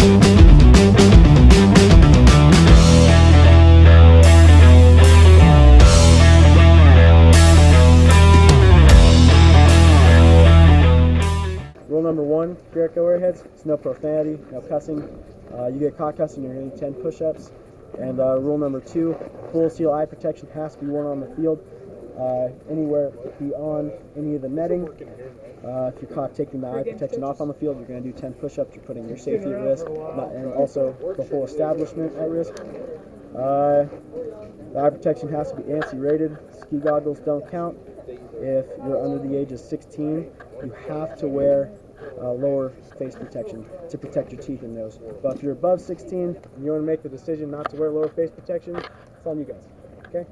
Rule number one here at Goairheads is no profanity, no cussing. You get caught cussing, you're going to need 10 push-ups. And rule number two, full seal eye protection has to be worn on the field. Anywhere beyond any of the netting. If you're caught taking the eye protection off on the field, you're going to do 10 push-ups. You're putting your safety at risk, and also the whole establishment at risk. The eye protection has to be ANSI rated. Ski goggles don't count. If you're under the age of 16, you have to wear lower face protection to protect your teeth and nose. But if you're above 16 and you want to make the decision not to wear lower face protection, it's on you guys. Okay?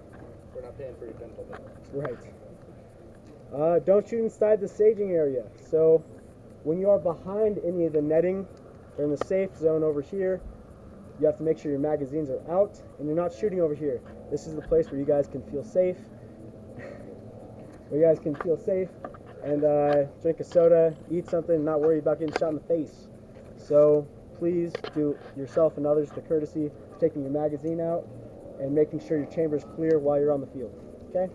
We're not paying for your dental bill. Right. Don't shoot inside the staging area. So when you are behind any of the netting or in the safe zone over here, you have to make sure your magazines are out and you're not shooting over here. This is the place where you guys can feel safe. And drink a soda, eat something, and not worry about getting shot in the face. So please do yourself and others the courtesy of taking your magazine out and making sure your chamber is clear while you're on the field. Okay?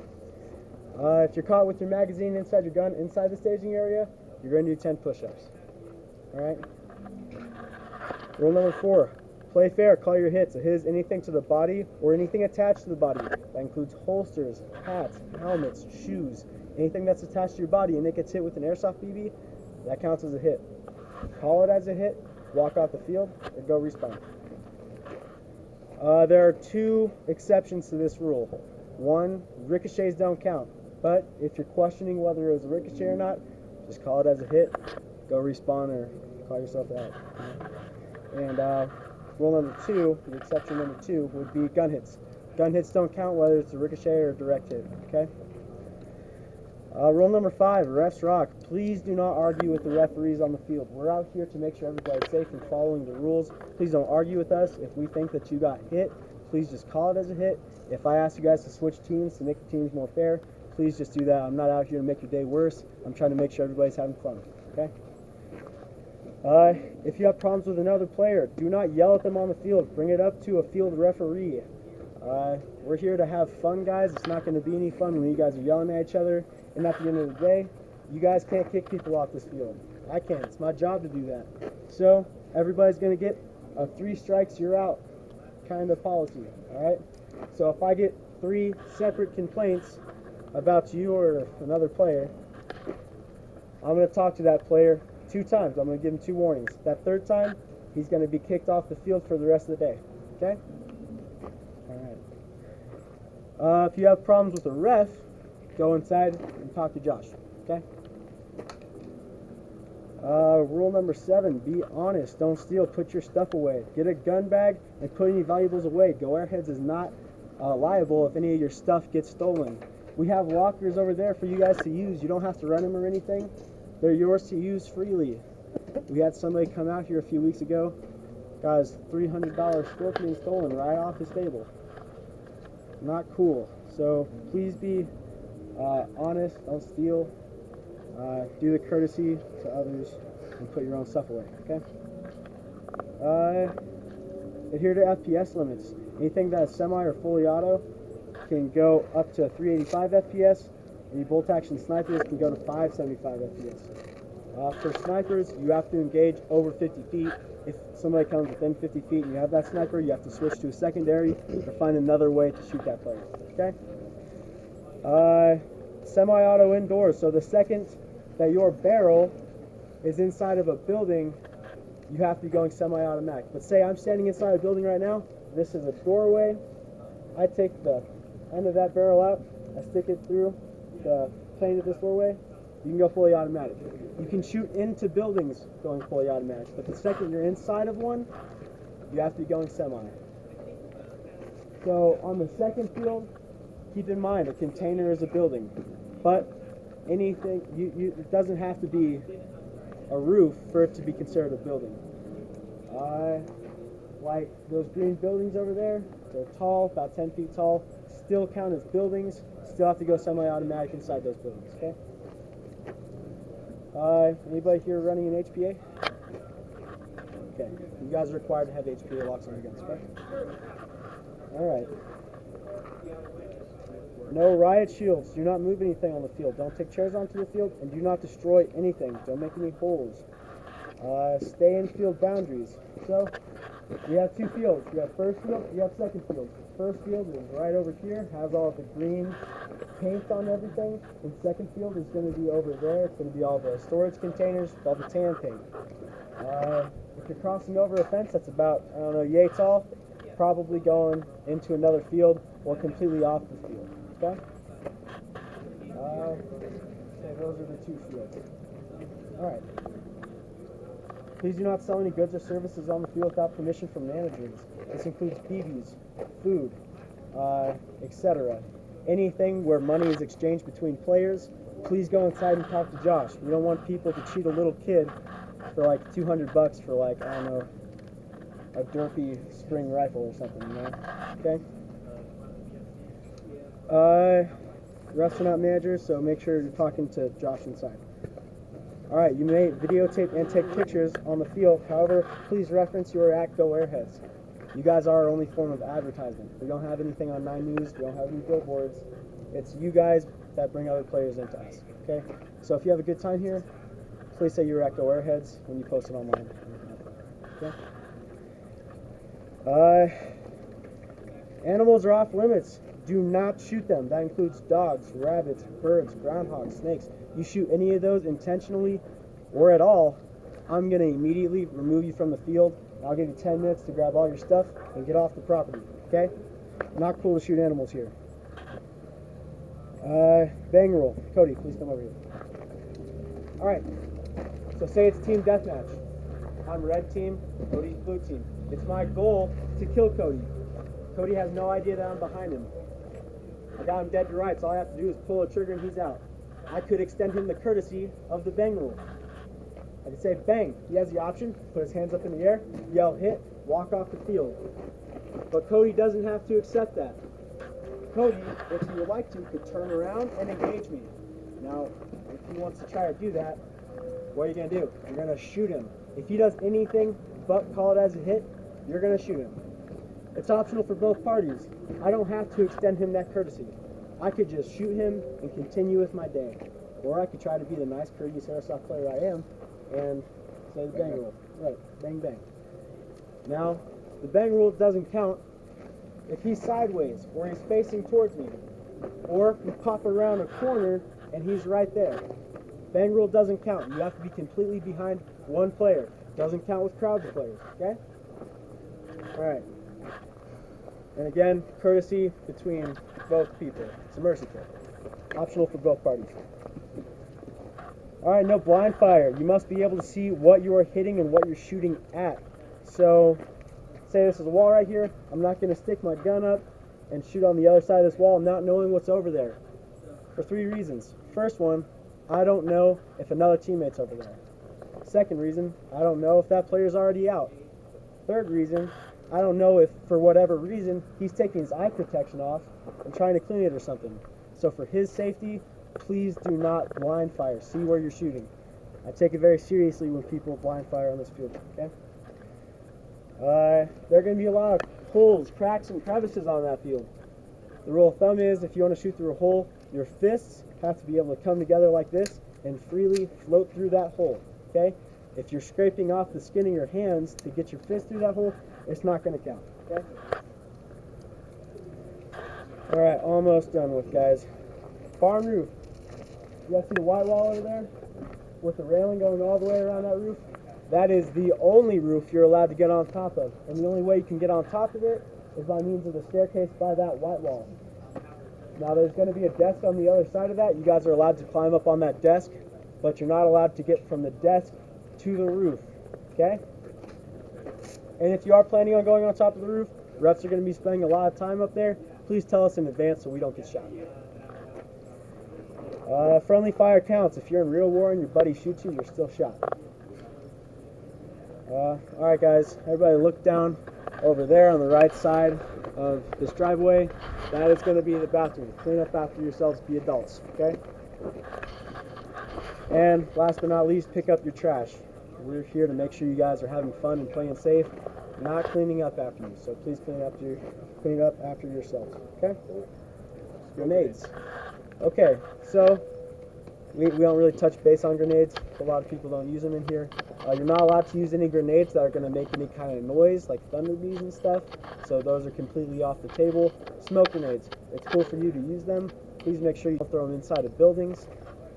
If you're caught with your magazine inside your gun inside the staging area, you're going to do 10 push-ups. All right? Rule number 4. Play fair. Call your hits. A hit is anything to the body or anything attached to the body. That includes holsters, hats, helmets, shoes, anything that's attached to your body, and it gets hit with an airsoft BB, that counts as a hit. Call it as a hit, walk off the field, or go respawn. There are 2 exceptions to this rule. 1, ricochets don't count. But if you're questioning whether it was a ricochet or not, just call it as a hit, go respawn, or call yourself out. And rule number 2, the exception number 2, would be gun hits. Gun hits don't count whether it's a ricochet or a direct hit. Okay? Rule number 5, refs rock. Please do not argue with the referees on the field. We're out here to make sure everybody's safe and following the rules. Please don't argue with us. If we think that you got hit, please just call it as a hit. If I ask you guys to switch teams to make the teams more fair, please just do that. I'm not out here to make your day worse. I'm trying to make sure everybody's having fun. Okay? If you have problems with another player, do not yell at them on the field. Bring it up to a field referee. We're here to have fun, guys. It's not going to be any fun when you guys are yelling at each other. And at the end of the day, you guys can't kick people off this field. I can't. It's my job to do that. So everybody's going to get a 3 strikes, you're out kind of policy. All right? So if I get 3 separate complaints about you or another player, I'm going to talk to that player 2 times. I'm going to give him 2 warnings. That 3rd time, he's going to be kicked off the field for the rest of the day. Okay? All right. If you have problems with a ref, go inside and talk to Josh. Okay? Rule number 7, be honest. Don't steal. Put your stuff away. Get a gun bag and put any valuables away. Goairheads is not liable if any of your stuff gets stolen. We have lockers over there for you guys to use. You don't have to run them or anything. They're yours to use freely. We had somebody come out here a few weeks ago. Got his $300 Scorpion stolen right off his table. Not cool. So please be honest. Don't steal. Do the courtesy to others and put your own stuff away. Okay? Adhere to FPS limits. Anything that is semi or fully auto can go up to 385 FPS. Any bolt action snipers can go to 575 FPS. For snipers, you have to engage over 50 feet. If somebody comes within 50 feet and you have that sniper, you have to switch to a secondary or find another way to shoot that player. Okay? Semi-auto indoors. So the second that your barrel is inside of a building, you have to be going semi-automatic. But say I'm standing inside a building right now. This is a doorway. I take the end of that barrel out. I stick it through the plane of this doorway. You can go fully automatic. You can shoot into buildings going fully automatic. But the second you're inside of one, you have to be going semi. So on the second field, keep in mind a container is a building. But anything, it doesn't have to be a roof for it to be considered a building. Like those green buildings over there, they're tall, about 10 feet tall, still count as buildings, still have to go semi-automatic inside those buildings, okay? Anybody here running an HPA? Okay. You guys are required to have HPA locks on your guns, okay? Alright. No riot shields. Do not move anything on the field. Don't take chairs onto the field, and do not destroy anything. Don't make any holes. Stay in field boundaries. So, we have two fields. You have first field, you have second field. First field is right over here, has all the green paint on everything. And second field is going to be over there. It's going to be all the storage containers, all the tan paint. If you're crossing over a fence that's about, I don't know, yay tall, probably going into another field or completely off the field. Okay? Okay, those are the two fields. Alright. Please do not sell any goods or services on the field without permission from managers. This includes BBs, food, etc. Anything where money is exchanged between players, please go inside and talk to Josh. We don't want people to cheat a little kid for like $200 for like, I don't know, a derpy spring rifle or something, you know? Okay? Refs are not managers, so make sure you're talking to Josh inside. Alright, you may videotape and take pictures on the field. However, please reference your @Goairheads. You guys are our only form of advertisement. We don't have anything on 9 News. We don't have any billboards. It's you guys that bring other players into us. Okay? So if you have a good time here, please say you're @Goairheads when you post it online. Okay? Animals are off limits. Do not shoot them. That includes dogs, rabbits, birds, groundhogs, snakes. You shoot any of those intentionally or at all, I'm going to immediately remove you from the field. I'll give you 10 minutes to grab all your stuff and get off the property. Okay? Not cool to shoot animals here. Bang rule. Cody, please come over here. Alright. So say it's team deathmatch. I'm red team, Cody's blue team. It's my goal to kill Cody. Cody has no idea that I'm behind him. I got him dead to rights. All I have to do is pull a trigger and he's out. I could extend him the courtesy of the bang rule. I could say bang. He has the option, put his hands up in the air, yell hit, walk off the field. But Cody doesn't have to accept that. Cody, if he would like to, could turn around and engage me. Now, if he wants to try to do that, what are you going to do? You're going to shoot him. If he does anything but call it as a hit, you're going to shoot him. It's optional for both parties. I don't have to extend him that courtesy. I could just shoot him and continue with my day. Or I could try to be the nice, courteous airsoft player I am and say the bang rule. Right, bang, bang. Now, the bang rule doesn't count if he's sideways or he's facing towards me. Or we pop around a corner and he's right there. Bang rule doesn't count. You have to be completely behind one player. Doesn't count with crowds of players, okay? Alright. And again, courtesy between both people. It's a mercy kill. Optional for both parties. Alright, no blind fire. You must be able to see what you are hitting and what you're shooting at. So, say this is a wall right here. I'm not going to stick my gun up and shoot on the other side of this wall not knowing what's over there. For 3 reasons. First one, I don't know if another teammate's over there. Second reason, I don't know if that player's already out. Third reason, I don't know if, for whatever reason, he's taking his eye protection off and trying to clean it or something. So for his safety, please do not blind fire. See where you're shooting. I take it very seriously when people blind fire on this field, okay? There are going to be a lot of holes, cracks, and crevices on that field. The rule of thumb is if you want to shoot through a hole, your fists have to be able to come together like this and freely float through that hole, okay? If you're scraping off the skin of your hands to get your fist through that hole, it's not going to count, okay? Alright, almost done with, guys. Barn roof. You guys see the white wall over there? With the railing going all the way around that roof? That is the only roof you're allowed to get on top of. And the only way you can get on top of it is by means of the staircase by that white wall. Now there's going to be a desk on the other side of that. You guys are allowed to climb up on that desk, but you're not allowed to get from the desk to the roof, okay? And if you are planning on going on top of the roof, refs are going to be spending a lot of time up there. Please tell us in advance so we don't get shot. Friendly fire counts. If you're in real war and your buddy shoots you, you're still shot. Alright guys, everybody look down over there on the right side of this driveway. That is going to be the bathroom. Clean up after yourselves, be adults, okay? And last but not least, pick up your trash. we're here to make sure you guys are having fun and playing safe, not cleaning up after you. So please clean up after yourselves. Okay? Grenades. Okay, so we don't really touch base on grenades. A lot of people don't use them in here. You're not allowed to use any grenades that are going to make any kind of noise, like thunder bees and stuff. So those are completely off the table. Smoke grenades. It's cool for you to use them. Please make sure you don't throw them inside of buildings.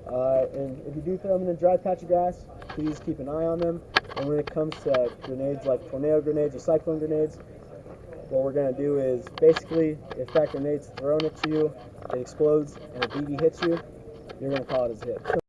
And if you do throw them in a dry patch of grass, please keep an eye on them. And when it comes to grenades like tornado grenades or cyclone grenades, what we're going to do is basically, if that grenade's thrown at you, it explodes, and a BB hits you, you're going to call it as a hit.